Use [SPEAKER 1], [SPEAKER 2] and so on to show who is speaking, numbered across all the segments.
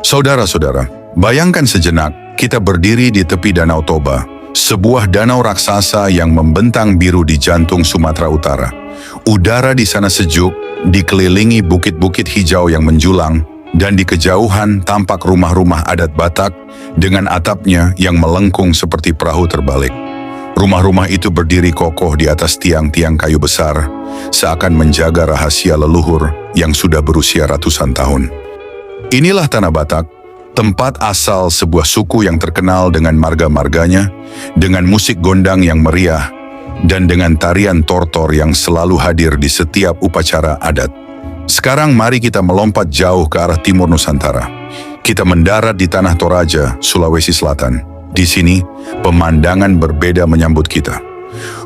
[SPEAKER 1] Saudara-saudara, bayangkan sejenak kita berdiri di tepi Danau Toba, sebuah danau raksasa yang membentang biru di jantung Sumatera Utara. Udara di sana sejuk, dikelilingi bukit-bukit hijau yang menjulang, dan di kejauhan tampak rumah-rumah adat Batak dengan atapnya yang melengkung seperti perahu terbalik. Rumah-rumah itu berdiri kokoh di atas tiang-tiang kayu besar, seakan menjaga rahasia leluhur yang sudah berusia ratusan tahun. Inilah Tanah Batak, tempat asal sebuah suku yang terkenal dengan marga-marganya, dengan musik gondang yang meriah, dan dengan tarian tortor yang selalu hadir di setiap upacara adat. Sekarang mari kita melompat jauh ke arah timur Nusantara. Kita mendarat di Tanah Toraja, Sulawesi Selatan. Di sini, pemandangan berbeda menyambut kita.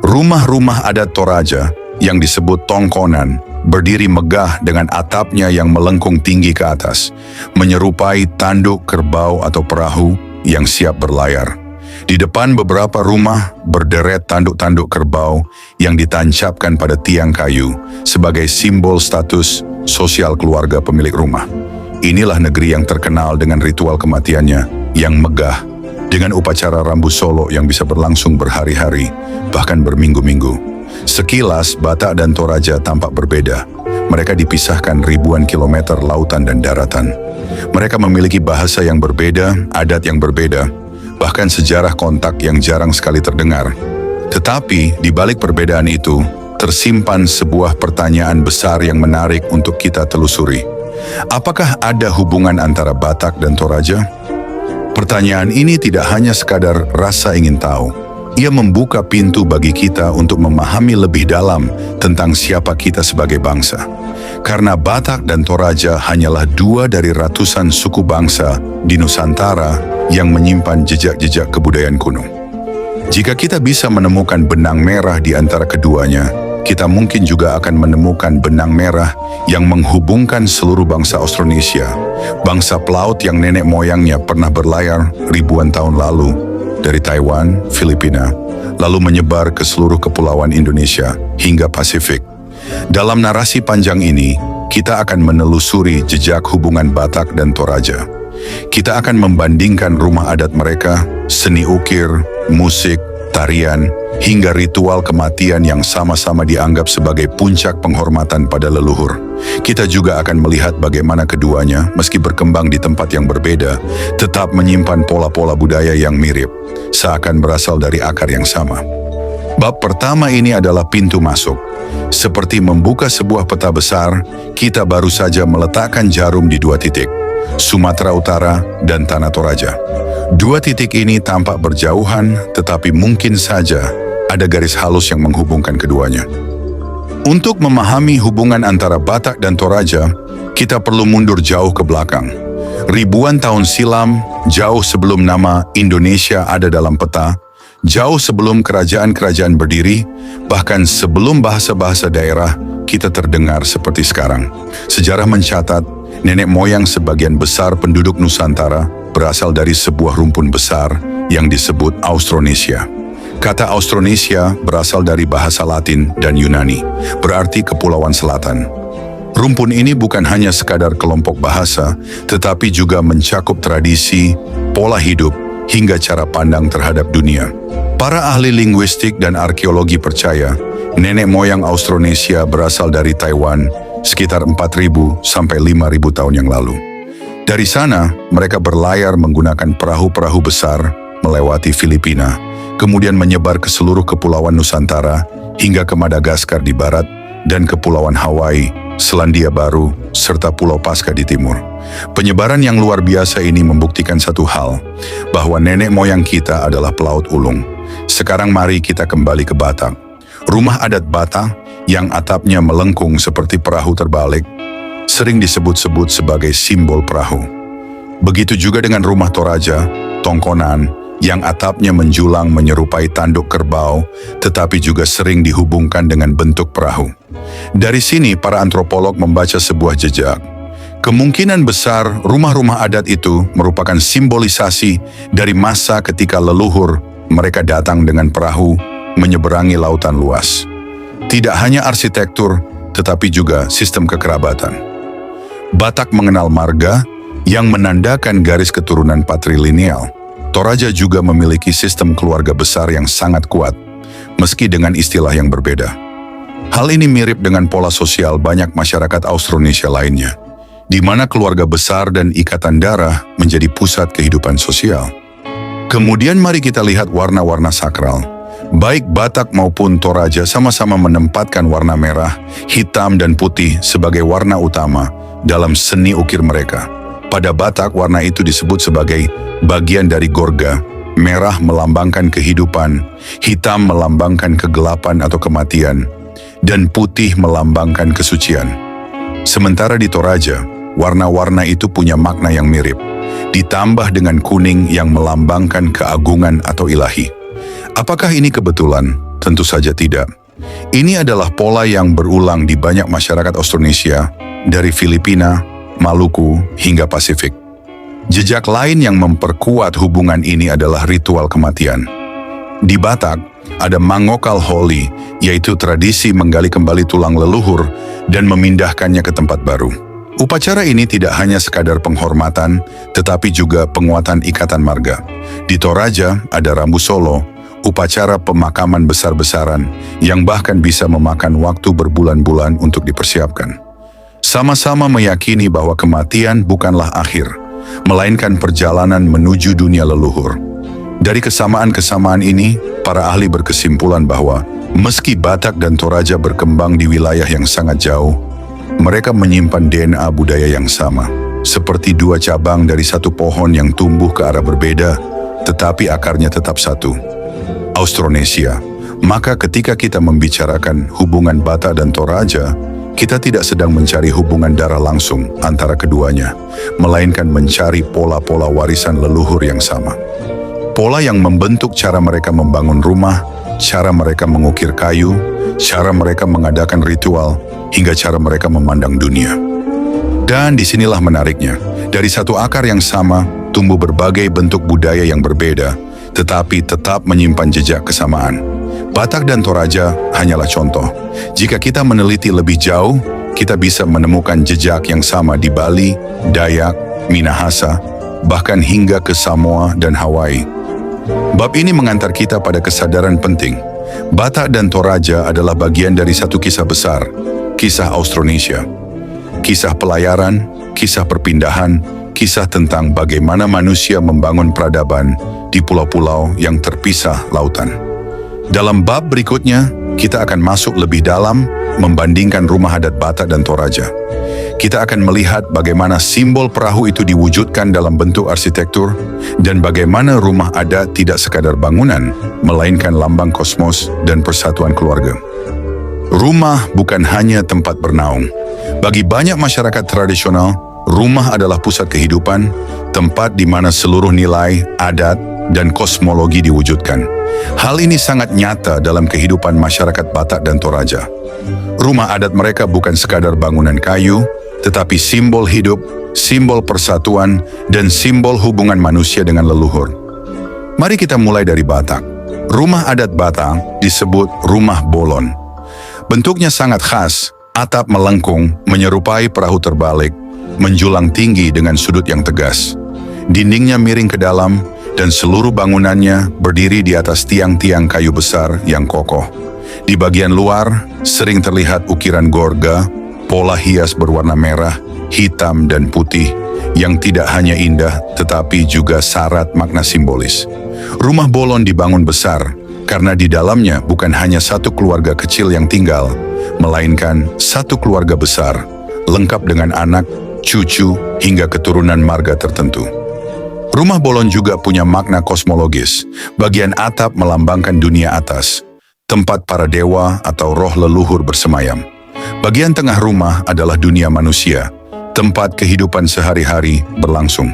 [SPEAKER 1] Rumah-rumah adat Toraja yang disebut tongkonan berdiri megah dengan atapnya yang melengkung tinggi ke atas, menyerupai tanduk kerbau atau perahu yang siap berlayar. Di depan beberapa rumah berderet tanduk-tanduk kerbau yang ditancapkan pada tiang kayu sebagai simbol status sosial keluarga pemilik rumah. Inilah negeri yang terkenal dengan ritual kematiannya yang megah, dengan upacara rambu solo yang bisa berlangsung berhari-hari, bahkan berminggu-minggu. Sekilas, Batak dan Toraja tampak berbeda. Mereka dipisahkan ribuan kilometer lautan dan daratan. Mereka memiliki bahasa yang berbeda, adat yang berbeda, bahkan sejarah kontak yang jarang sekali terdengar. Tetapi, di balik perbedaan itu, tersimpan sebuah pertanyaan besar yang menarik untuk kita telusuri. Apakah ada hubungan antara Batak dan Toraja? Pertanyaan ini tidak hanya sekadar rasa ingin tahu. Ia membuka pintu bagi kita untuk memahami lebih dalam tentang siapa kita sebagai bangsa. Karena Batak dan Toraja hanyalah dua dari ratusan suku bangsa di Nusantara yang menyimpan jejak-jejak kebudayaan kuno. Jika kita bisa menemukan benang merah di antara keduanya, kita mungkin juga akan menemukan benang merah yang menghubungkan seluruh bangsa Austronesia, bangsa pelaut yang nenek moyangnya pernah berlayar ribuan tahun lalu dari Taiwan, Filipina, lalu menyebar ke seluruh kepulauan Indonesia hingga Pasifik. Dalam narasi panjang ini, kita akan menelusuri jejak hubungan Batak dan Toraja. Kita akan membandingkan rumah adat mereka, seni ukir, musik, tarian, hingga ritual kematian yang sama-sama dianggap sebagai puncak penghormatan pada leluhur. Kita juga akan melihat bagaimana keduanya, meski berkembang di tempat yang berbeda, tetap menyimpan pola-pola budaya yang mirip, seakan berasal dari akar yang sama. Bab pertama ini adalah pintu masuk. Seperti membuka sebuah peta besar, kita baru saja meletakkan jarum di dua titik, Sumatera Utara dan Tanah Toraja. Dua titik ini tampak berjauhan, tetapi mungkin saja ada garis halus yang menghubungkan keduanya. Untuk memahami hubungan antara Batak dan Toraja, kita perlu mundur jauh ke belakang. Ribuan tahun silam, jauh sebelum nama Indonesia ada dalam peta, jauh sebelum kerajaan-kerajaan berdiri, bahkan sebelum bahasa-bahasa daerah kita terdengar seperti sekarang. Sejarah mencatat, nenek moyang sebagian besar penduduk Nusantara berasal dari sebuah rumpun besar yang disebut Austronesia. Kata Austronesia berasal dari bahasa Latin dan Yunani, berarti Kepulauan Selatan. Rumpun ini bukan hanya sekadar kelompok bahasa, tetapi juga mencakup tradisi, pola hidup, hingga cara pandang terhadap dunia. Para ahli linguistik dan arkeologi percaya, nenek moyang Austronesia berasal dari Taiwan sekitar 4.000 sampai 5.000 tahun yang lalu. Dari sana, mereka berlayar menggunakan perahu-perahu besar melewati Filipina, kemudian menyebar ke seluruh kepulauan Nusantara hingga ke Madagaskar di barat dan Kepulauan Hawaii, Selandia Baru, serta Pulau Paskah di timur. Penyebaran yang luar biasa ini membuktikan satu hal, bahwa nenek moyang kita adalah pelaut ulung. Sekarang mari kita kembali ke Batak. Rumah adat Batak yang atapnya melengkung seperti perahu terbalik, sering disebut-sebut sebagai simbol perahu. Begitu juga dengan rumah Toraja, tongkonan, yang atapnya menjulang menyerupai tanduk kerbau, tetapi juga sering dihubungkan dengan bentuk perahu. Dari sini, para antropolog membaca sebuah jejak. Kemungkinan besar rumah-rumah adat itu merupakan simbolisasi dari masa ketika leluhur mereka datang dengan perahu menyeberangi lautan luas. Tidak hanya arsitektur, tetapi juga sistem kekerabatan. Batak mengenal marga, yang menandakan garis keturunan patrilineal. Toraja juga memiliki sistem keluarga besar yang sangat kuat, meski dengan istilah yang berbeda. Hal ini mirip dengan pola sosial banyak masyarakat Austronesia lainnya, di mana keluarga besar dan ikatan darah menjadi pusat kehidupan sosial. Kemudian mari kita lihat warna-warna sakral. Baik Batak maupun Toraja sama-sama menempatkan warna merah, hitam, dan putih sebagai warna utama dalam seni ukir mereka. Pada Batak, warna itu disebut sebagai bagian dari Gorga. Merah melambangkan kehidupan, hitam melambangkan kegelapan atau kematian, dan putih melambangkan kesucian. Sementara di Toraja, warna-warna itu punya makna yang mirip, ditambah dengan kuning yang melambangkan keagungan atau ilahi. Apakah ini kebetulan? Tentu saja tidak. Ini adalah pola yang berulang di banyak masyarakat Austronesia, dari Filipina, Maluku, hingga Pasifik. Jejak lain yang memperkuat hubungan ini adalah ritual kematian. Di Batak, ada Mangokal Holi, yaitu tradisi menggali kembali tulang leluhur dan memindahkannya ke tempat baru. Upacara ini tidak hanya sekadar penghormatan, tetapi juga penguatan ikatan marga. Di Toraja, ada Rambu Solo, upacara pemakaman besar-besaran yang bahkan bisa memakan waktu berbulan-bulan untuk dipersiapkan. Sama-sama meyakini bahwa kematian bukanlah akhir, melainkan perjalanan menuju dunia leluhur. Dari kesamaan-kesamaan ini, para ahli berkesimpulan bahwa meski Batak dan Toraja berkembang di wilayah yang sangat jauh, mereka menyimpan DNA budaya yang sama, seperti dua cabang dari satu pohon yang tumbuh ke arah berbeda, tetapi akarnya tetap satu, Austronesia. Maka ketika kita membicarakan hubungan Batak dan Toraja, kita tidak sedang mencari hubungan darah langsung antara keduanya, melainkan mencari pola-pola warisan leluhur yang sama. Pola yang membentuk cara mereka membangun rumah, cara mereka mengukir kayu, cara mereka mengadakan ritual, hingga cara mereka memandang dunia. Dan disinilah menariknya, dari satu akar yang sama, tumbuh berbagai bentuk budaya yang berbeda, tetapi tetap menyimpan jejak kesamaan. Batak dan Toraja hanyalah contoh. Jika kita meneliti lebih jauh, kita bisa menemukan jejak yang sama di Bali, Dayak, Minahasa, bahkan hingga ke Samoa dan Hawaii. Bab ini mengantar kita pada kesadaran penting. Batak dan Toraja adalah bagian dari satu kisah besar, kisah Austronesia. Kisah pelayaran, kisah perpindahan, kisah tentang bagaimana manusia membangun peradaban di pulau-pulau yang terpisah lautan. Dalam bab berikutnya, kita akan masuk lebih dalam membandingkan rumah adat Batak dan Toraja. Kita akan melihat bagaimana simbol perahu itu diwujudkan dalam bentuk arsitektur dan bagaimana rumah adat tidak sekadar bangunan, melainkan lambang kosmos dan persatuan keluarga. Rumah bukan hanya tempat bernaung. Bagi banyak masyarakat tradisional, rumah adalah pusat kehidupan, tempat di mana seluruh nilai, adat, dan kosmologi diwujudkan. Hal ini sangat nyata dalam kehidupan masyarakat Batak dan Toraja. Rumah adat mereka bukan sekadar bangunan kayu, tetapi simbol hidup, simbol persatuan, dan simbol hubungan manusia dengan leluhur. Mari kita mulai dari Batak. Rumah adat Batak disebut rumah bolon. Bentuknya sangat khas, atap melengkung, menyerupai perahu terbalik, menjulang tinggi dengan sudut yang tegas. Dindingnya miring ke dalam, dan seluruh bangunannya berdiri di atas tiang-tiang kayu besar yang kokoh. Di bagian luar, sering terlihat ukiran gorga, pola hias berwarna merah, hitam, dan putih, yang tidak hanya indah, tetapi juga syarat makna simbolis. Rumah bolon dibangun besar, karena di dalamnya bukan hanya satu keluarga kecil yang tinggal, melainkan satu keluarga besar, lengkap dengan anak, cucu, hingga keturunan marga tertentu. Rumah bolon juga punya makna kosmologis. Bagian atap melambangkan dunia atas, tempat para dewa atau roh leluhur bersemayam. Bagian tengah rumah adalah dunia manusia, tempat kehidupan sehari-hari berlangsung.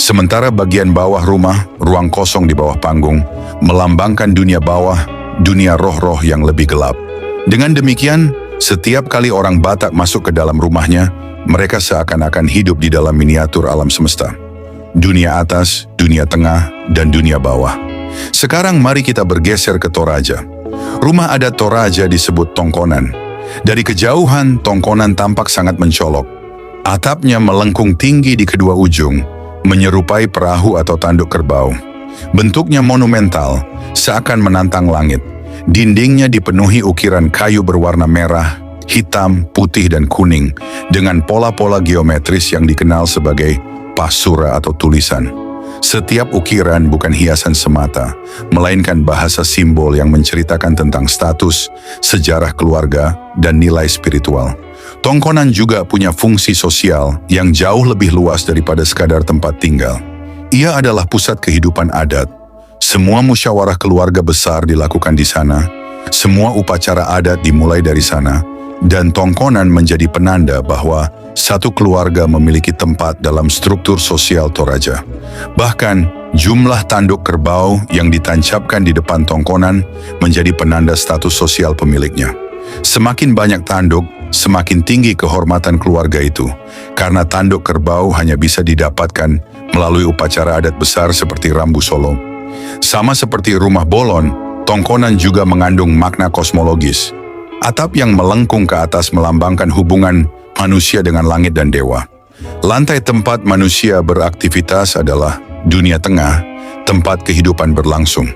[SPEAKER 1] Sementara bagian bawah rumah, ruang kosong di bawah panggung, melambangkan dunia bawah, dunia roh-roh yang lebih gelap. Dengan demikian, setiap kali orang Batak masuk ke dalam rumahnya, mereka seakan-akan hidup di dalam miniatur alam semesta. Dunia atas, dunia tengah, dan dunia bawah. Sekarang mari kita bergeser ke Toraja. Rumah adat Toraja disebut tongkonan. Dari kejauhan, tongkonan tampak sangat mencolok. Atapnya melengkung tinggi di kedua ujung, menyerupai perahu atau tanduk kerbau. Bentuknya monumental, seakan menantang langit. Dindingnya dipenuhi ukiran kayu berwarna merah, hitam, putih, dan kuning, dengan pola-pola geometris yang dikenal sebagai pasura atau tulisan. Setiap ukiran bukan hiasan semata, melainkan bahasa simbol yang menceritakan tentang status, sejarah keluarga, dan nilai spiritual. Tongkonan juga punya fungsi sosial yang jauh lebih luas daripada sekadar tempat tinggal. Ia adalah pusat kehidupan adat. Semua musyawarah keluarga besar dilakukan di sana, semua upacara adat dimulai dari sana, dan tongkonan menjadi penanda bahwa satu keluarga memiliki tempat dalam struktur sosial Toraja. Bahkan, jumlah tanduk kerbau yang ditancapkan di depan tongkonan menjadi penanda status sosial pemiliknya. Semakin banyak tanduk, semakin tinggi kehormatan keluarga itu, karena tanduk kerbau hanya bisa didapatkan melalui upacara adat besar seperti Rambu Solo. Sama seperti rumah bolon, tongkonan juga mengandung makna kosmologis. Atap yang melengkung ke atas melambangkan hubungan manusia dengan langit dan dewa. Lantai tempat manusia beraktivitas adalah dunia tengah, tempat kehidupan berlangsung.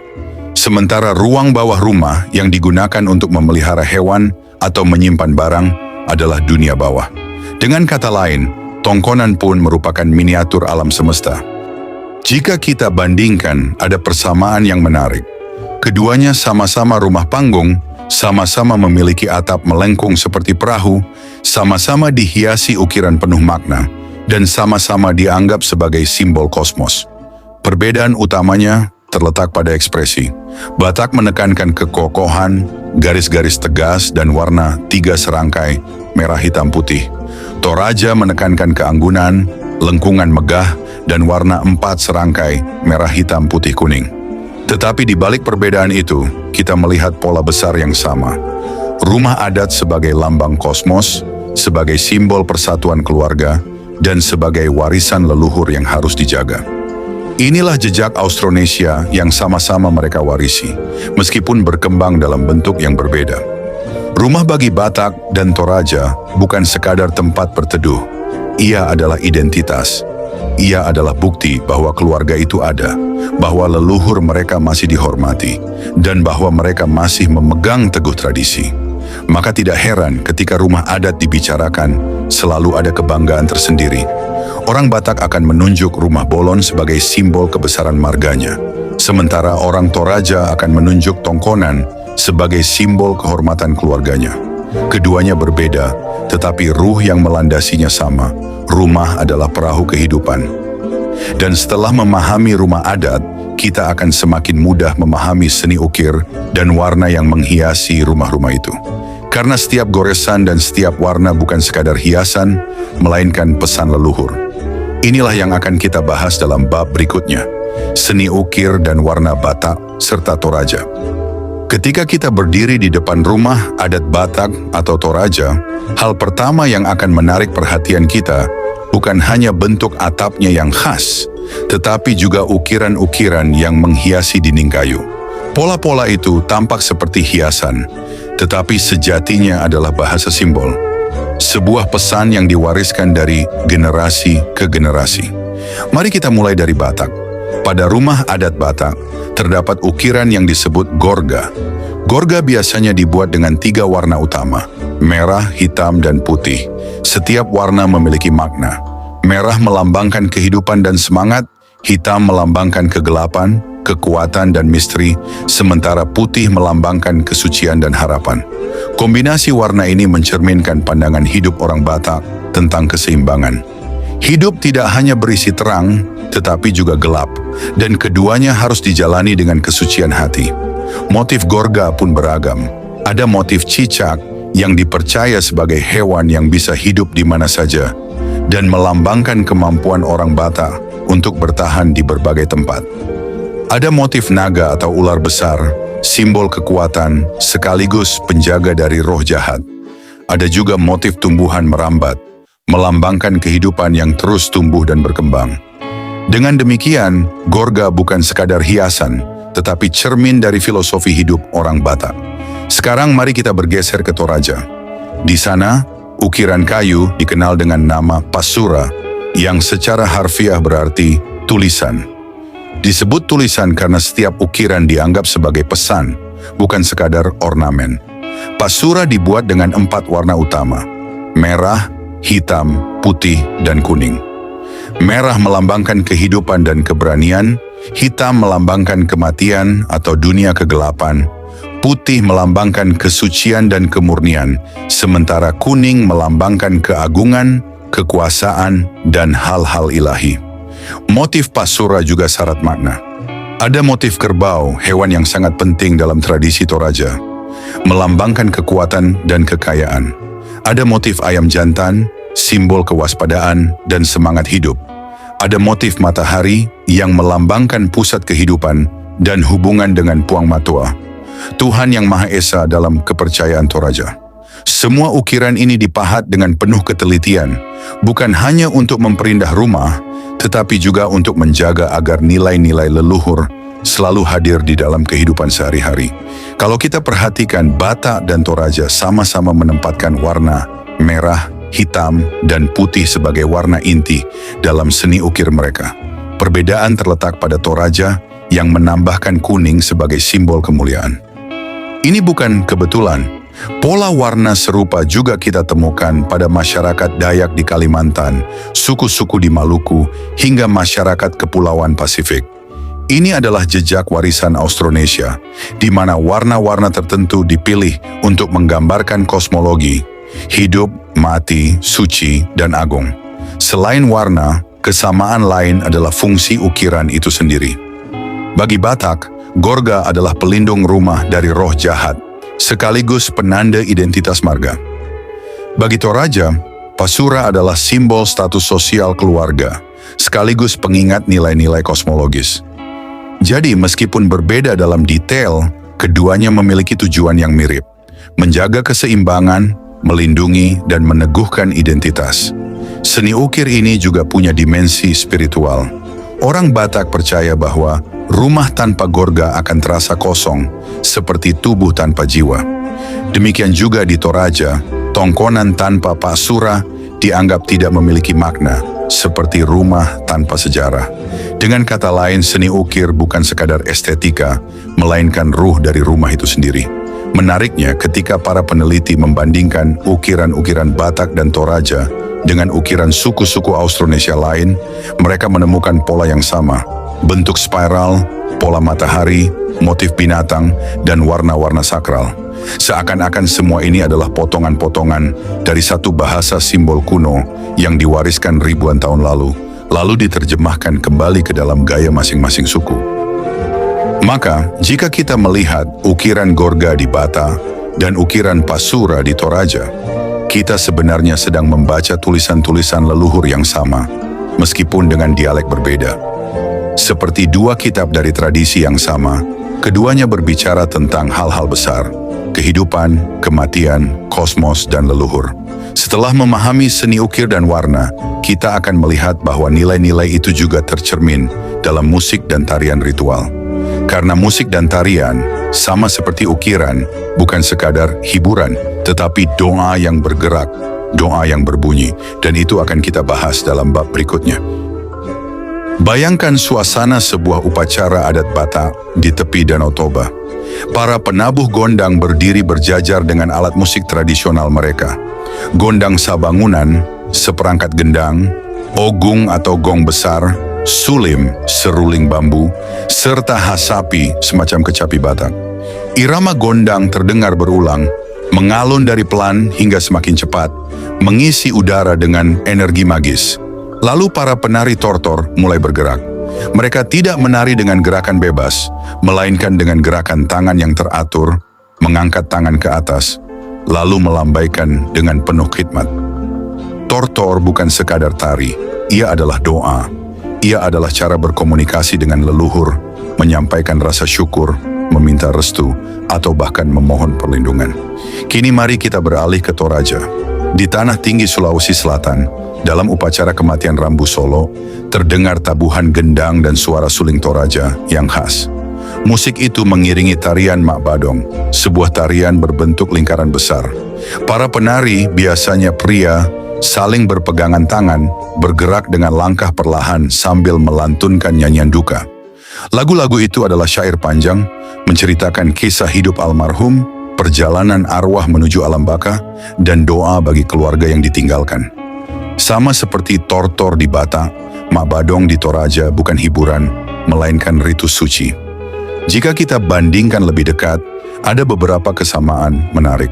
[SPEAKER 1] Sementara ruang bawah rumah yang digunakan untuk memelihara hewan atau menyimpan barang adalah dunia bawah. Dengan kata lain, tongkonan pun merupakan miniatur alam semesta. Jika kita bandingkan, ada persamaan yang menarik. Keduanya sama-sama rumah panggung, sama-sama memiliki atap melengkung seperti perahu, sama-sama dihiasi ukiran penuh makna, dan sama-sama dianggap sebagai simbol kosmos. Perbedaan utamanya terletak pada ekspresi. Batak menekankan kekokohan, garis-garis tegas, dan warna 3 serangkai, merah, hitam, putih. Toraja menekankan keanggunan, lengkungan megah, dan warna 4 serangkai, merah, hitam, putih, kuning. Tetapi di balik perbedaan itu, kita melihat pola besar yang sama. Rumah adat sebagai lambang kosmos, sebagai simbol persatuan keluarga, dan sebagai warisan leluhur yang harus dijaga. Inilah jejak Austronesia yang sama-sama mereka warisi, meskipun berkembang dalam bentuk yang berbeda. Rumah bagi Batak dan Toraja bukan sekadar tempat berteduh. Ia adalah identitas. Ia adalah bukti bahwa keluarga itu ada, bahwa leluhur mereka masih dihormati, dan bahwa mereka masih memegang teguh tradisi. Maka tidak heran ketika rumah adat dibicarakan, selalu ada kebanggaan tersendiri. Orang Batak akan menunjuk rumah bolon sebagai simbol kebesaran marganya, sementara orang Toraja akan menunjuk tongkonan sebagai simbol kehormatan keluarganya. Keduanya berbeda, tetapi ruh yang melandasinya sama. Rumah adalah perahu kehidupan. Dan setelah memahami rumah adat, kita akan semakin mudah memahami seni ukir dan warna yang menghiasi rumah-rumah itu. Karena setiap goresan dan setiap warna bukan sekadar hiasan, melainkan pesan leluhur. Inilah yang akan kita bahas dalam bab berikutnya, seni ukir dan warna Batak serta Toraja. Ketika kita berdiri di depan rumah adat Batak atau Toraja, hal pertama yang akan menarik perhatian kita bukan hanya bentuk atapnya yang khas, tetapi juga ukiran-ukiran yang menghiasi dinding kayu. Pola-pola itu tampak seperti hiasan, tetapi sejatinya adalah bahasa simbol. Sebuah pesan yang diwariskan dari generasi ke generasi. Mari kita mulai dari Batak. Pada rumah adat Batak, terdapat ukiran yang disebut gorga. Gorga biasanya dibuat dengan 3 warna utama, merah, hitam, dan putih. Setiap warna memiliki makna. Merah melambangkan kehidupan dan semangat, hitam melambangkan kegelapan, kekuatan, dan misteri, sementara putih melambangkan kesucian dan harapan. Kombinasi warna ini mencerminkan pandangan hidup orang Batak tentang keseimbangan. Hidup tidak hanya berisi terang, tetapi juga gelap, dan keduanya harus dijalani dengan kesucian hati. Motif gorga pun beragam. Ada motif cicak yang dipercaya sebagai hewan yang bisa hidup di mana saja, dan melambangkan kemampuan orang Batak untuk bertahan di berbagai tempat. Ada motif naga atau ular besar, simbol kekuatan sekaligus penjaga dari roh jahat. Ada juga motif tumbuhan merambat, melambangkan kehidupan yang terus tumbuh dan berkembang. Dengan demikian, gorga bukan sekadar hiasan, tetapi cermin dari filosofi hidup orang Batak. Sekarang mari kita bergeser ke Toraja. Di sana, Ukiran kayu dikenal dengan nama pasura, yang secara harfiah berarti tulisan. Disebut tulisan karena setiap ukiran dianggap sebagai pesan, bukan sekadar ornamen. Pasura dibuat dengan 4 warna utama: merah, hitam, putih, dan kuning. Merah melambangkan kehidupan dan keberanian, hitam melambangkan kematian atau dunia kegelapan, putih melambangkan kesucian dan kemurnian, sementara kuning melambangkan keagungan, kekuasaan, dan hal-hal ilahi. Motif pasura juga syarat makna. Ada motif kerbau, hewan yang sangat penting dalam tradisi Toraja, melambangkan kekuatan dan kekayaan. Ada motif ayam jantan, simbol kewaspadaan dan semangat hidup. Ada motif matahari yang melambangkan pusat kehidupan dan hubungan dengan Puang Matua, Tuhan Yang Maha Esa dalam kepercayaan Toraja. Semua ukiran ini dipahat dengan penuh ketelitian, bukan hanya untuk memperindah rumah, tetapi juga untuk menjaga agar nilai-nilai leluhur selalu hadir di dalam kehidupan sehari-hari. Kalau kita perhatikan, Batak dan Toraja sama-sama menempatkan warna merah, hitam, dan putih sebagai warna inti dalam seni ukir mereka. Perbedaan terletak pada Toraja yang menambahkan kuning sebagai simbol kemuliaan. Ini bukan kebetulan. Pola warna serupa juga kita temukan pada masyarakat Dayak di Kalimantan, suku-suku di Maluku, hingga masyarakat Kepulauan Pasifik. Ini adalah jejak warisan Austronesia, di mana warna-warna tertentu dipilih untuk menggambarkan kosmologi, hidup, mati, suci, dan agung. Selain warna, kesamaan lain adalah fungsi ukiran itu sendiri. Bagi Batak, Gorga adalah pelindung rumah dari roh jahat, sekaligus penanda identitas marga. Bagi Toraja, pasura adalah simbol status sosial keluarga, sekaligus pengingat nilai-nilai kosmologis. Jadi, meskipun berbeda dalam detail, keduanya memiliki tujuan yang mirip: menjaga keseimbangan, melindungi, dan meneguhkan identitas. Seni ukir ini juga punya dimensi spiritual. Orang Batak percaya bahwa rumah tanpa Gorga akan terasa kosong, seperti tubuh tanpa jiwa. Demikian juga di Toraja, tongkonan tanpa pasura dianggap tidak memiliki makna, seperti rumah tanpa sejarah. Dengan kata lain, seni ukir bukan sekadar estetika, melainkan ruh dari rumah itu sendiri. Menariknya, ketika para peneliti membandingkan ukiran-ukiran Batak dan Toraja dengan ukiran suku-suku Austronesia lain, mereka menemukan pola yang sama: bentuk spiral, pola matahari, motif binatang, dan warna-warna sakral. Seakan-akan semua ini adalah potongan-potongan dari satu bahasa simbol kuno yang diwariskan ribuan tahun lalu diterjemahkan kembali ke dalam gaya masing-masing suku. Maka, jika kita melihat ukiran Gorga di Batak dan ukiran pasura di Toraja, kita sebenarnya sedang membaca tulisan-tulisan leluhur yang sama, meskipun dengan dialek berbeda. Seperti dua kitab dari tradisi yang sama, keduanya berbicara tentang hal-hal besar: kehidupan, kematian, kosmos, dan leluhur. Setelah memahami seni ukir dan warna, kita akan melihat bahwa nilai-nilai itu juga tercermin dalam musik dan tarian ritual. Karena musik dan tarian, sama seperti ukiran, bukan sekadar hiburan, tetapi doa yang bergerak, doa yang berbunyi, dan itu akan kita bahas dalam bab berikutnya. Bayangkan suasana sebuah upacara adat Batak di tepi Danau Toba. Para penabuh gondang berdiri berjajar dengan alat musik tradisional mereka. Gondang sabangunan, seperangkat gendang, ogung atau gong besar, sulim, seruling bambu, serta hasapi, semacam kecapi Batak. Irama gondang terdengar berulang, mengalun dari pelan hingga semakin cepat, mengisi udara dengan energi magis. Lalu para penari tortor mulai bergerak. Mereka tidak menari dengan gerakan bebas, melainkan dengan gerakan tangan yang teratur, mengangkat tangan ke atas, lalu melambaikan dengan penuh khidmat. Tortor bukan sekadar tari, ia adalah doa. Ia adalah cara berkomunikasi dengan leluhur, menyampaikan rasa syukur, meminta restu, atau bahkan memohon perlindungan. Kini mari kita beralih ke Toraja. Di tanah tinggi Sulawesi Selatan, dalam upacara kematian Rambu Solo, terdengar tabuhan gendang dan suara suling Toraja yang khas. Musik itu mengiringi tarian Mak Badong, sebuah tarian berbentuk lingkaran besar. Para penari, biasanya pria, saling berpegangan tangan, bergerak dengan langkah perlahan sambil melantunkan nyanyian duka. Lagu-lagu itu adalah syair panjang, menceritakan kisah hidup almarhum, perjalanan arwah menuju alam baka, dan doa bagi keluarga yang ditinggalkan. Sama seperti tortor di Batak, Mak Badong di Toraja bukan hiburan, melainkan ritus suci. Jika kita bandingkan lebih dekat, ada beberapa kesamaan menarik.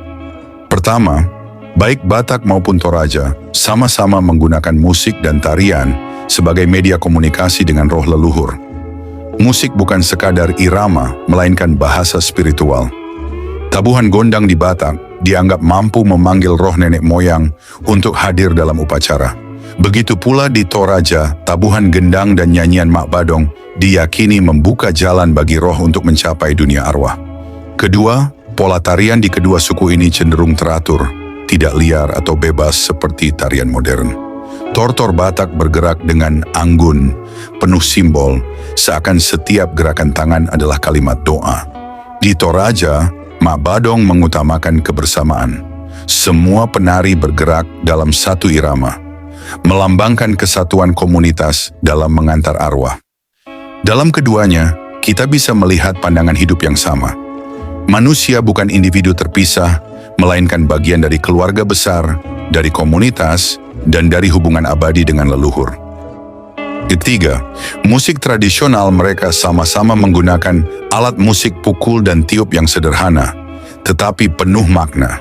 [SPEAKER 1] Pertama, baik Batak maupun Toraja sama-sama menggunakan musik dan tarian sebagai media komunikasi dengan roh leluhur. Musik bukan sekadar irama, melainkan bahasa spiritual. Tabuhan gondang di Batak dianggap mampu memanggil roh nenek moyang untuk hadir dalam upacara. Begitu pula di Toraja, tabuhan gendang dan nyanyian Mak Badong diyakini membuka jalan bagi roh untuk mencapai dunia arwah. Kedua, pola tarian di kedua suku ini cenderung teratur, tidak liar atau bebas seperti tarian modern. Tortor Batak bergerak dengan anggun, penuh simbol, seakan setiap gerakan tangan adalah kalimat doa. Di Toraja, Mak Badong mengutamakan kebersamaan. Semua penari bergerak dalam satu irama, melambangkan kesatuan komunitas dalam mengantar arwah. Dalam keduanya, kita bisa melihat pandangan hidup yang sama. Manusia bukan individu terpisah, melainkan bagian dari keluarga besar, dari komunitas, dan dari hubungan abadi dengan leluhur. Ketiga, musik tradisional mereka sama-sama menggunakan alat musik pukul dan tiup yang sederhana, tetapi penuh makna.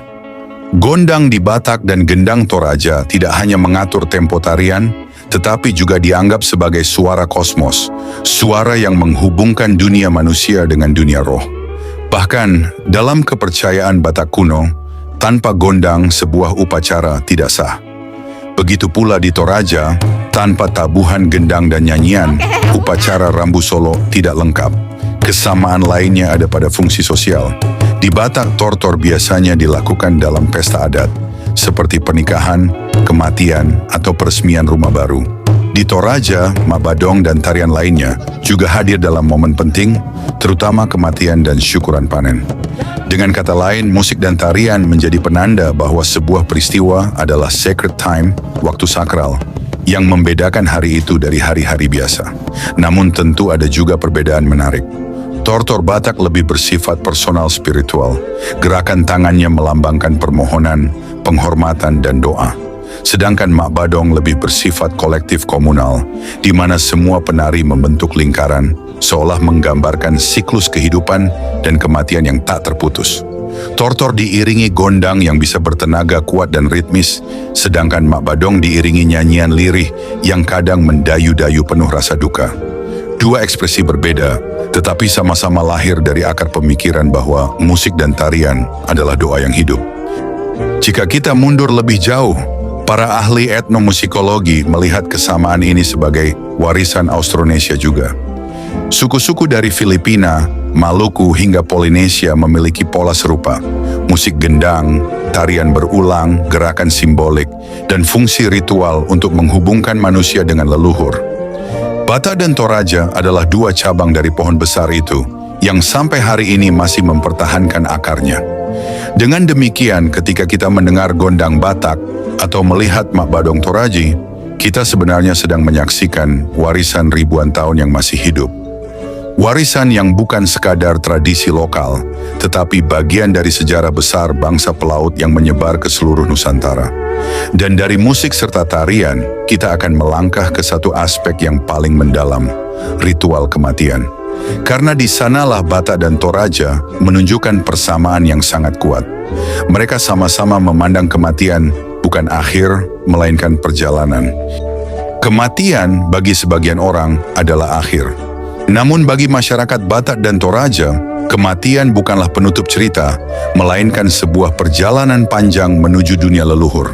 [SPEAKER 1] Gondang di Batak dan gendang Toraja tidak hanya mengatur tempo tarian, tetapi juga dianggap sebagai suara kosmos, suara yang menghubungkan dunia manusia dengan dunia roh. Bahkan, dalam kepercayaan Batak kuno, tanpa gondang sebuah upacara tidak sah. Begitu pula di Toraja, tanpa tabuhan gendang dan nyanyian, upacara Rambu Solo tidak lengkap. Kesamaan lainnya ada pada fungsi sosial. Di Batak, tortor biasanya dilakukan dalam pesta adat, seperti pernikahan, kematian, atau peresmian rumah baru. Di Toraja, Mak Badong dan tarian lainnya juga hadir dalam momen penting, terutama kematian dan syukuran panen. Dengan kata lain, musik dan tarian menjadi penanda bahwa sebuah peristiwa adalah sacred time, waktu sakral, yang membedakan hari itu dari hari-hari biasa. Namun tentu ada juga perbedaan menarik. Tortor Batak lebih bersifat personal spiritual. Gerakan tangannya melambangkan permohonan, penghormatan, dan doa. Sedangkan Mak Badong lebih bersifat kolektif komunal, di mana semua penari membentuk lingkaran, seolah menggambarkan siklus kehidupan dan kematian yang tak terputus. Tortor diiringi gondang yang bisa bertenaga kuat dan ritmis, sedangkan Mak Badong diiringi nyanyian lirih yang kadang mendayu-dayu penuh rasa duka. Dua ekspresi berbeda, tetapi sama-sama lahir dari akar pemikiran bahwa musik dan tarian adalah doa yang hidup. Jika kita mundur lebih jauh, para ahli etnomusikologi melihat kesamaan ini sebagai warisan Austronesia juga. Suku-suku dari Filipina, Maluku hingga Polinesia memiliki pola serupa. Musik gendang, tarian berulang, gerakan simbolik, dan fungsi ritual untuk menghubungkan manusia dengan leluhur. Batak dan Toraja adalah dua cabang dari pohon besar itu yang sampai hari ini masih mempertahankan akarnya. Dengan demikian, ketika kita mendengar gondang Batak atau melihat Mak Badong Toraji, kita sebenarnya sedang menyaksikan warisan ribuan tahun yang masih hidup. Warisan yang bukan sekadar tradisi lokal, tetapi bagian dari sejarah besar bangsa pelaut yang menyebar ke seluruh Nusantara. Dan dari musik serta tarian, kita akan melangkah ke satu aspek yang paling mendalam, ritual kematian. Karena di sanalah Batak dan Toraja menunjukkan persamaan yang sangat kuat. Mereka sama-sama memandang kematian bukan akhir, melainkan perjalanan. Kematian bagi sebagian orang adalah akhir. Namun bagi masyarakat Batak dan Toraja, kematian bukanlah penutup cerita, melainkan sebuah perjalanan panjang menuju dunia leluhur.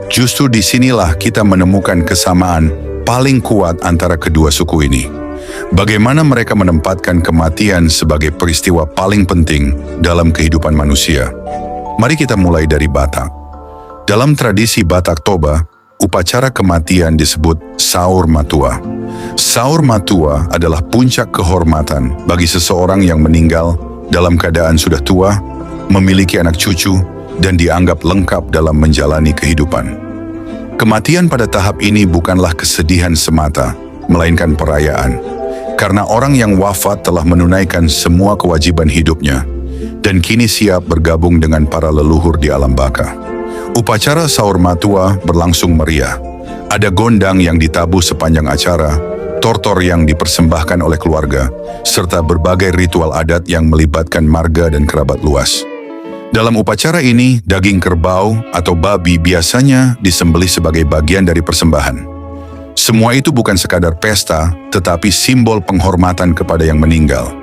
[SPEAKER 1] Justru disinilah kita menemukan kesamaan paling kuat antara kedua suku ini. Bagaimana mereka menempatkan kematian sebagai peristiwa paling penting dalam kehidupan manusia. Mari kita mulai dari Batak. Dalam tradisi Batak Toba, upacara kematian disebut Saur Matua. Saur Matua adalah puncak kehormatan bagi seseorang yang meninggal dalam keadaan sudah tua, memiliki anak cucu, dan dianggap lengkap dalam menjalani kehidupan. Kematian pada tahap ini bukanlah kesedihan semata, melainkan perayaan, karena orang yang wafat telah menunaikan semua kewajiban hidupnya, dan kini siap bergabung dengan para leluhur di alam baka. Upacara Saur Matua berlangsung meriah. Ada gondang yang ditabuh sepanjang acara, tortor yang dipersembahkan oleh keluarga, serta berbagai ritual adat yang melibatkan marga dan kerabat luas. Dalam upacara ini, daging kerbau atau babi biasanya disembelih sebagai bagian dari persembahan. Semua itu bukan sekadar pesta, tetapi simbol penghormatan kepada yang meninggal.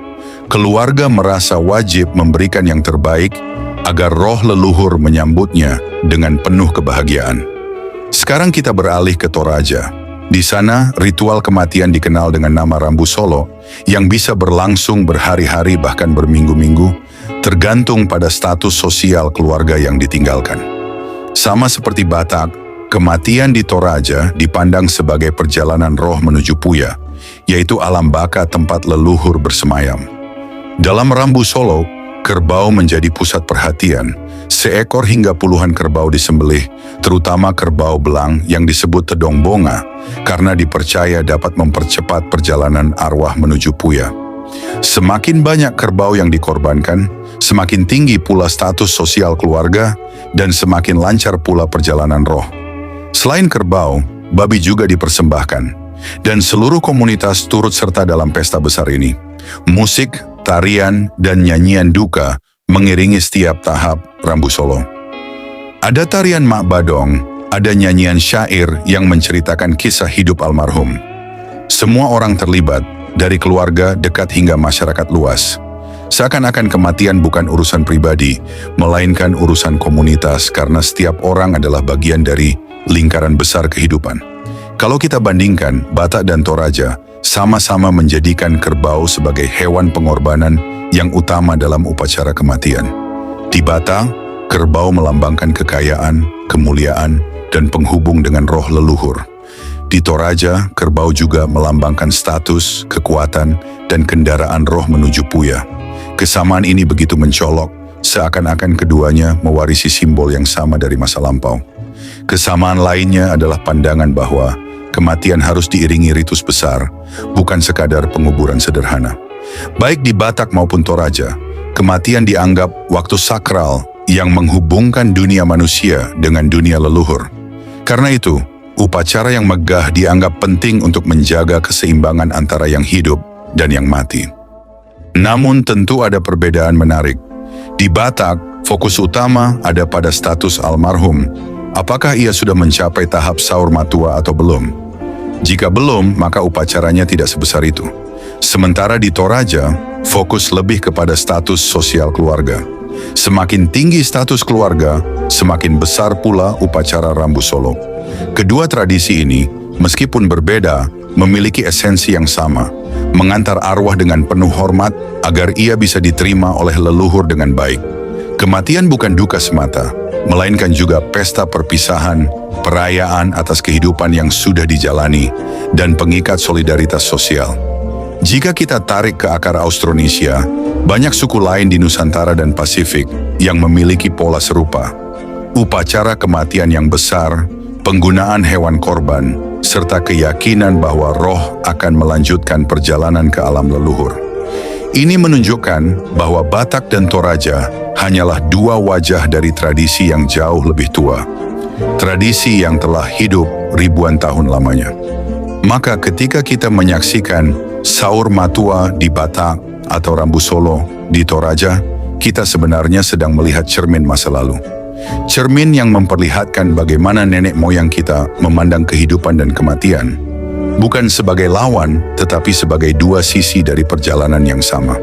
[SPEAKER 1] Keluarga merasa wajib memberikan yang terbaik agar roh leluhur menyambutnya dengan penuh kebahagiaan. Sekarang kita beralih ke Toraja. Di sana, ritual kematian dikenal dengan nama Rambu Solo yang bisa berlangsung berhari-hari bahkan berminggu-minggu, tergantung pada status sosial keluarga yang ditinggalkan. Sama seperti Batak, kematian di Toraja dipandang sebagai perjalanan roh menuju Puya, yaitu alam baka tempat leluhur bersemayam. Dalam Rambu Solo, kerbau menjadi pusat perhatian. Seekor hingga puluhan kerbau disembelih, terutama kerbau belang yang disebut Tedong Bonga, karena dipercaya dapat mempercepat perjalanan arwah menuju Puya. Semakin banyak kerbau yang dikorbankan, semakin tinggi pula status sosial keluarga, dan semakin lancar pula perjalanan roh. Selain kerbau, babi juga dipersembahkan, dan seluruh komunitas turut serta dalam pesta besar ini. Musik, tarian, dan nyanyian duka mengiringi setiap tahap Rambu Solo. Ada tarian Mak Badong, ada nyanyian syair yang menceritakan kisah hidup almarhum. Semua orang terlibat, dari keluarga dekat hingga masyarakat luas. Seakan-akan kematian bukan urusan pribadi, melainkan urusan komunitas karena setiap orang adalah bagian dari lingkaran besar kehidupan. Kalau kita bandingkan, Batak dan Toraja sama-sama menjadikan kerbau sebagai hewan pengorbanan yang utama dalam upacara kematian. Di Batak, kerbau melambangkan kekayaan, kemuliaan, dan penghubung dengan roh leluhur. Di Toraja, kerbau juga melambangkan status, kekuatan, dan kendaraan roh menuju Puya. Kesamaan ini begitu mencolok, seakan-akan keduanya mewarisi simbol yang sama dari masa lampau. Kesamaan lainnya adalah pandangan bahwa kematian harus diiringi ritus besar, bukan sekadar penguburan sederhana. Baik di Batak maupun Toraja, kematian dianggap waktu sakral yang menghubungkan dunia manusia dengan dunia leluhur. Karena itu, upacara yang megah dianggap penting untuk menjaga keseimbangan antara yang hidup dan yang mati. Namun tentu ada perbedaan menarik. Di Batak, fokus utama ada pada status almarhum. Apakah ia sudah mencapai tahap Saur Matua atau belum? Jika belum, maka upacaranya tidak sebesar itu. Sementara di Toraja, fokus lebih kepada status sosial keluarga. Semakin tinggi status keluarga, semakin besar pula upacara Rambu Solo. Kedua tradisi ini, meskipun berbeda, memiliki esensi yang sama, mengantar arwah dengan penuh hormat agar ia bisa diterima oleh leluhur dengan baik. Kematian bukan duka semata, melainkan juga pesta perpisahan, perayaan atas kehidupan yang sudah dijalani, dan pengikat solidaritas sosial. Jika kita tarik ke akar Austronesia, banyak suku lain di Nusantara dan Pasifik yang memiliki pola serupa. Upacara kematian yang besar, penggunaan hewan korban, serta keyakinan bahwa roh akan melanjutkan perjalanan ke alam leluhur. Ini menunjukkan bahwa Batak dan Toraja hanyalah dua wajah dari tradisi yang jauh lebih tua. Tradisi yang telah hidup ribuan tahun lamanya. Maka ketika kita menyaksikan Saur Matua di Batak atau Rambu Solo di Toraja, kita sebenarnya sedang melihat cermin masa lalu. Cermin yang memperlihatkan bagaimana nenek moyang kita memandang kehidupan dan kematian, bukan sebagai lawan, tetapi sebagai dua sisi dari perjalanan yang sama.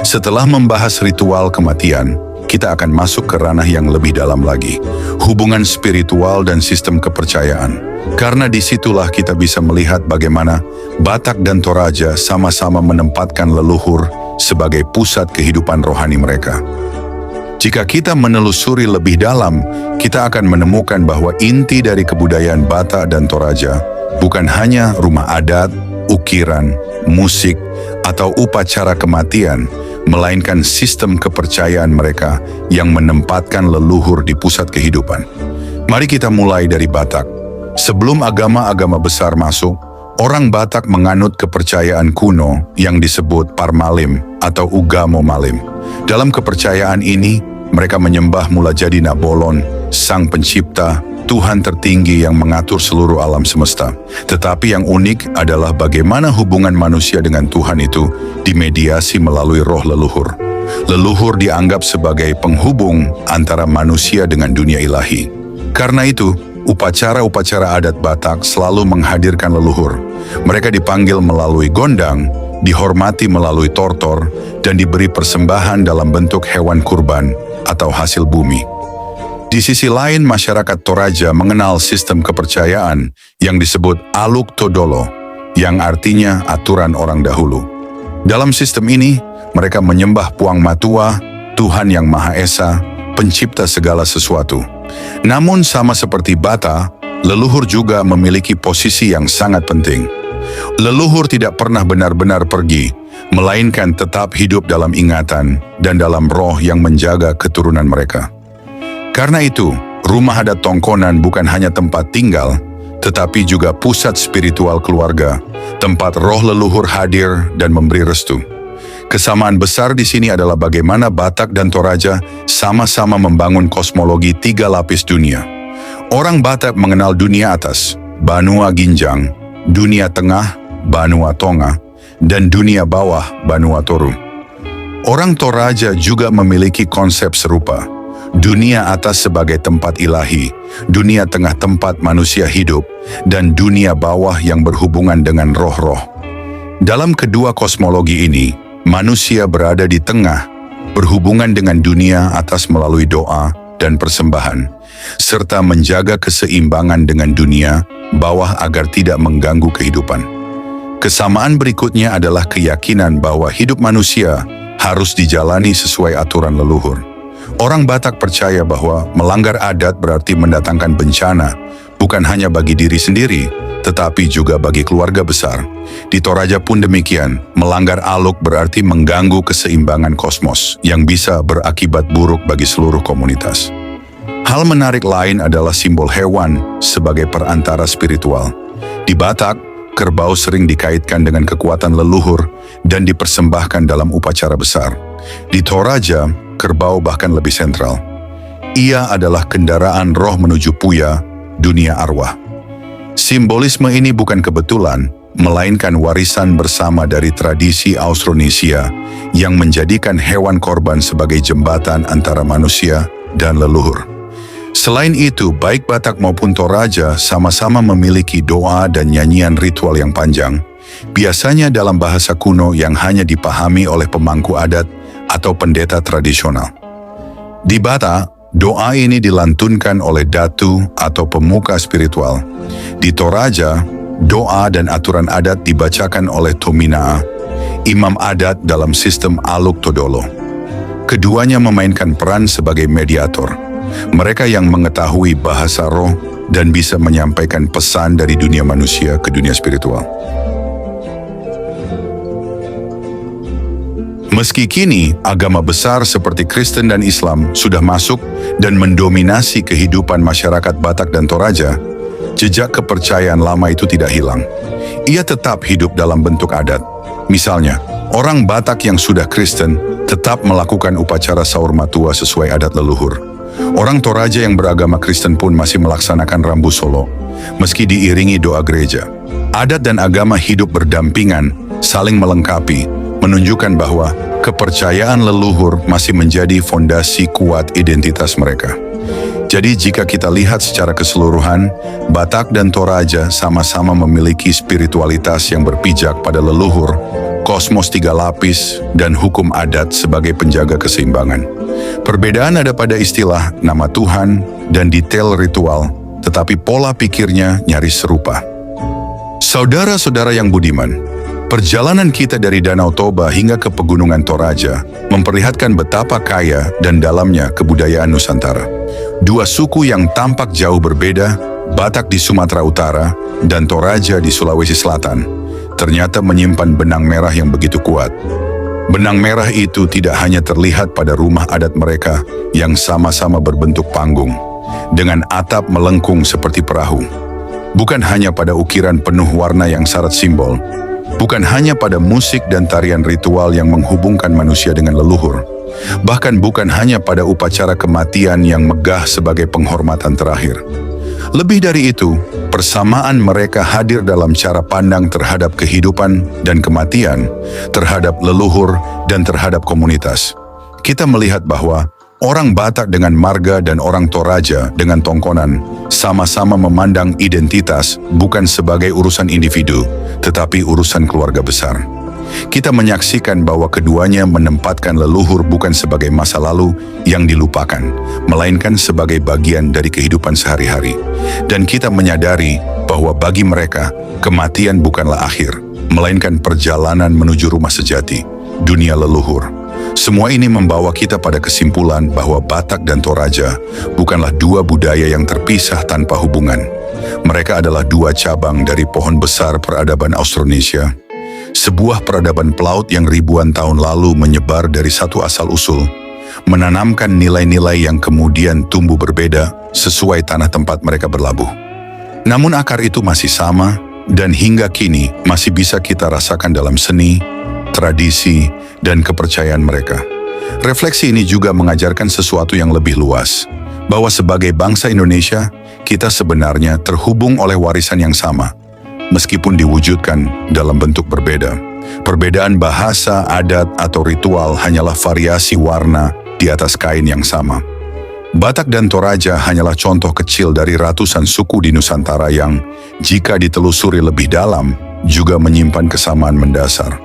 [SPEAKER 1] Setelah membahas ritual kematian, kita akan masuk ke ranah yang lebih dalam lagi, hubungan spiritual dan sistem kepercayaan. Karena disitulah kita bisa melihat bagaimana Batak dan Toraja sama-sama menempatkan leluhur sebagai pusat kehidupan rohani mereka. Jika kita menelusuri lebih dalam, kita akan menemukan bahwa inti dari kebudayaan Batak dan Toraja bukan hanya rumah adat, ukiran, musik, atau upacara kematian, melainkan sistem kepercayaan mereka yang menempatkan leluhur di pusat kehidupan. Mari kita mulai dari Batak. Sebelum agama-agama besar masuk, orang Batak menganut kepercayaan kuno yang disebut Parmalim atau Ugamo Malim. Dalam kepercayaan ini, mereka menyembah mula jadi Nabolon, sang pencipta, Tuhan tertinggi yang mengatur seluruh alam semesta. Tetapi yang unik adalah bagaimana hubungan manusia dengan Tuhan itu dimediasi melalui roh leluhur. Leluhur dianggap sebagai penghubung antara manusia dengan dunia ilahi. Karena itu, upacara-upacara adat Batak selalu menghadirkan leluhur. Mereka dipanggil melalui gondang, dihormati melalui tortor, dan diberi persembahan dalam bentuk hewan kurban atau hasil bumi. Di sisi lain, masyarakat Toraja mengenal sistem kepercayaan yang disebut Aluk Todolo, yang artinya aturan orang dahulu. Dalam sistem ini, mereka menyembah Puang Matua, Tuhan yang Maha Esa, pencipta segala sesuatu. Namun sama seperti Bata, leluhur juga memiliki posisi yang sangat penting. Leluhur tidak pernah benar-benar pergi, melainkan tetap hidup dalam ingatan dan dalam roh yang menjaga keturunan mereka. Karena itu, rumah adat Tongkonan bukan hanya tempat tinggal, tetapi juga pusat spiritual keluarga, tempat roh leluhur hadir dan memberi restu. Kesamaan besar di sini adalah bagaimana Batak dan Toraja sama-sama membangun kosmologi 3 lapis dunia. Orang Batak mengenal dunia atas, Banua Ginjang, dunia tengah, Banua Tonga, dan dunia bawah, Banua Toru. Orang Toraja juga memiliki konsep serupa. Dunia atas sebagai tempat ilahi, dunia tengah tempat manusia hidup, dan dunia bawah yang berhubungan dengan roh-roh. Dalam kedua kosmologi ini, manusia berada di tengah, berhubungan dengan dunia atas melalui doa dan persembahan, serta menjaga keseimbangan dengan dunia bawah agar tidak mengganggu kehidupan. Kesamaan berikutnya adalah keyakinan bahwa hidup manusia harus dijalani sesuai aturan leluhur. Orang Batak percaya bahwa melanggar adat berarti mendatangkan bencana, bukan hanya bagi diri sendiri, tetapi juga bagi keluarga besar. Di Toraja pun demikian, melanggar aluk berarti mengganggu keseimbangan kosmos yang bisa berakibat buruk bagi seluruh komunitas. Hal menarik lain adalah simbol hewan sebagai perantara spiritual. Di Batak, kerbau sering dikaitkan dengan kekuatan leluhur dan dipersembahkan dalam upacara besar. Di Toraja, kerbau bahkan lebih sentral. Ia adalah kendaraan roh menuju Puya, dunia arwah. Simbolisme ini bukan kebetulan, melainkan warisan bersama dari tradisi Austronesia yang menjadikan hewan korban sebagai jembatan antara manusia dan leluhur. Selain itu, baik Batak maupun Toraja sama-sama memiliki doa dan nyanyian ritual yang panjang, biasanya dalam bahasa kuno yang hanya dipahami oleh pemangku adat atau pendeta tradisional. Di Batak, doa ini dilantunkan oleh datu atau pemuka spiritual. Di Toraja, doa dan aturan adat dibacakan oleh Tominaa, imam adat dalam sistem Aluk Todolo. Keduanya memainkan peran sebagai mediator. Mereka yang mengetahui bahasa roh dan bisa menyampaikan pesan dari dunia manusia ke dunia spiritual. Meski kini agama besar seperti Kristen dan Islam sudah masuk dan mendominasi kehidupan masyarakat Batak dan Toraja, jejak kepercayaan lama itu tidak hilang. Ia tetap hidup dalam bentuk adat. Misalnya, orang Batak yang sudah Kristen tetap melakukan upacara Saur Matua sesuai adat leluhur. Orang Toraja yang beragama Kristen pun masih melaksanakan Rambu Solo, meski diiringi doa gereja. Adat dan agama hidup berdampingan, saling melengkapi, menunjukkan bahwa kepercayaan leluhur masih menjadi fondasi kuat identitas mereka. Jadi jika kita lihat secara keseluruhan, Batak dan Toraja sama-sama memiliki spiritualitas yang berpijak pada leluhur, kosmos 3 lapis, dan hukum adat sebagai penjaga keseimbangan. Perbedaan ada pada istilah, nama Tuhan, dan detail ritual, tetapi pola pikirnya nyaris serupa. Saudara-saudara yang budiman, perjalanan kita dari Danau Toba hingga ke Pegunungan Toraja memperlihatkan betapa kaya dan dalamnya kebudayaan Nusantara. 2 suku yang tampak jauh berbeda, Batak di Sumatera Utara, dan Toraja di Sulawesi Selatan, ternyata menyimpan benang merah yang begitu kuat. Benang merah itu tidak hanya terlihat pada rumah adat mereka yang sama-sama berbentuk panggung, dengan atap melengkung seperti perahu. Bukan hanya pada ukiran penuh warna yang syarat simbol, bukan hanya pada musik dan tarian ritual yang menghubungkan manusia dengan leluhur, bahkan bukan hanya pada upacara kematian yang megah sebagai penghormatan terakhir. Lebih dari itu, persamaan mereka hadir dalam cara pandang terhadap kehidupan dan kematian, terhadap leluhur dan terhadap komunitas. Kita melihat bahwa orang Batak dengan marga dan orang Toraja dengan tongkonan sama-sama memandang identitas bukan sebagai urusan individu, tetapi urusan keluarga besar. Kita menyaksikan bahwa keduanya menempatkan leluhur bukan sebagai masa lalu yang dilupakan, melainkan sebagai bagian dari kehidupan sehari-hari. Dan kita menyadari bahwa bagi mereka, kematian bukanlah akhir, melainkan perjalanan menuju rumah sejati, dunia leluhur. Semua ini membawa kita pada kesimpulan bahwa Batak dan Toraja bukanlah dua budaya yang terpisah tanpa hubungan. Mereka adalah dua cabang dari pohon besar peradaban Austronesia. Sebuah peradaban pelaut yang ribuan tahun lalu menyebar dari satu asal-usul, menanamkan nilai-nilai yang kemudian tumbuh berbeda sesuai tanah tempat mereka berlabuh. Namun akar itu masih sama dan hingga kini masih bisa kita rasakan dalam seni, tradisi, dan kepercayaan mereka. Refleksi ini juga mengajarkan sesuatu yang lebih luas, bahwa sebagai bangsa Indonesia, kita sebenarnya terhubung oleh warisan yang sama, meskipun diwujudkan dalam bentuk berbeda. Perbedaan bahasa, adat, atau ritual hanyalah variasi warna di atas kain yang sama. Batak dan Toraja hanyalah contoh kecil dari ratusan suku di Nusantara yang, jika ditelusuri lebih dalam, juga menyimpan kesamaan mendasar.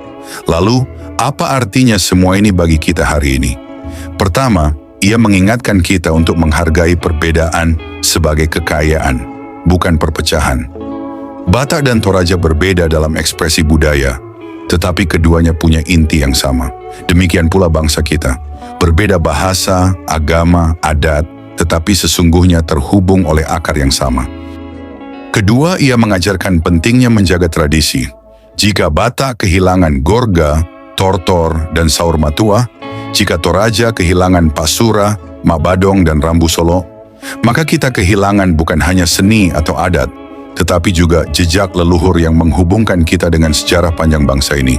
[SPEAKER 1] Lalu, apa artinya semua ini bagi kita hari ini? Pertama, ia mengingatkan kita untuk menghargai perbedaan sebagai kekayaan, bukan perpecahan. Batak dan Toraja berbeda dalam ekspresi budaya, tetapi keduanya punya inti yang sama. Demikian pula bangsa kita, berbeda bahasa, agama, adat, tetapi sesungguhnya terhubung oleh akar yang sama. Kedua, ia mengajarkan pentingnya menjaga tradisi. Jika Batak kehilangan Gorga, Tortor, dan Saur Matua, jika Toraja kehilangan Pasura, Mabadong, dan Rambu Solo, maka kita kehilangan bukan hanya seni atau adat, tetapi juga jejak leluhur yang menghubungkan kita dengan sejarah panjang bangsa ini.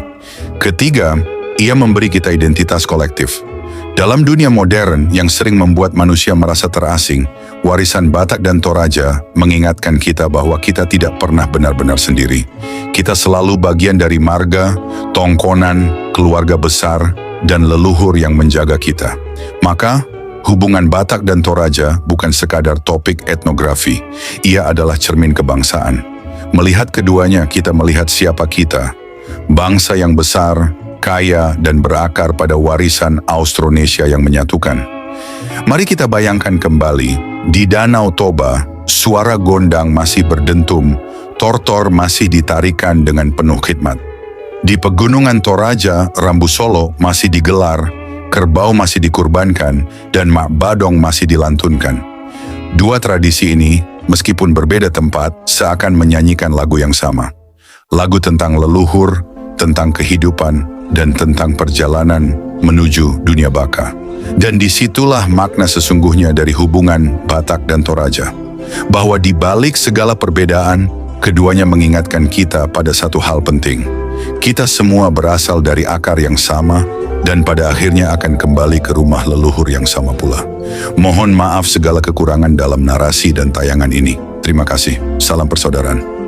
[SPEAKER 1] Ketiga, ia memberi kita identitas kolektif. Dalam dunia modern yang sering membuat manusia merasa terasing, warisan Batak dan Toraja mengingatkan kita bahwa kita tidak pernah benar-benar sendiri. Kita selalu bagian dari marga, tongkonan, keluarga besar, dan leluhur yang menjaga kita. Maka, hubungan Batak dan Toraja bukan sekadar topik etnografi, ia adalah cermin kebangsaan. Melihat keduanya, kita melihat siapa kita, bangsa yang besar, kaya, dan berakar pada warisan Austronesia yang menyatukan. Mari kita bayangkan kembali, di Danau Toba, suara gondang masih berdentum, tortor masih ditarikan dengan penuh khidmat. Di pegunungan Toraja, Rambu Solo masih digelar, kerbau masih dikurbankan, dan Mak Badong masih dilantunkan. Dua tradisi ini, meskipun berbeda tempat, seakan menyanyikan lagu yang sama. Lagu tentang leluhur, tentang kehidupan, dan tentang perjalanan menuju dunia baka. Dan disitulah makna sesungguhnya dari hubungan Batak dan Toraja. Bahwa di balik segala perbedaan, keduanya mengingatkan kita pada satu hal penting. Kita semua berasal dari akar yang sama, dan pada akhirnya akan kembali ke rumah leluhur yang sama pula. Mohon maaf segala kekurangan dalam narasi dan tayangan ini. Terima kasih. Salam persaudaraan.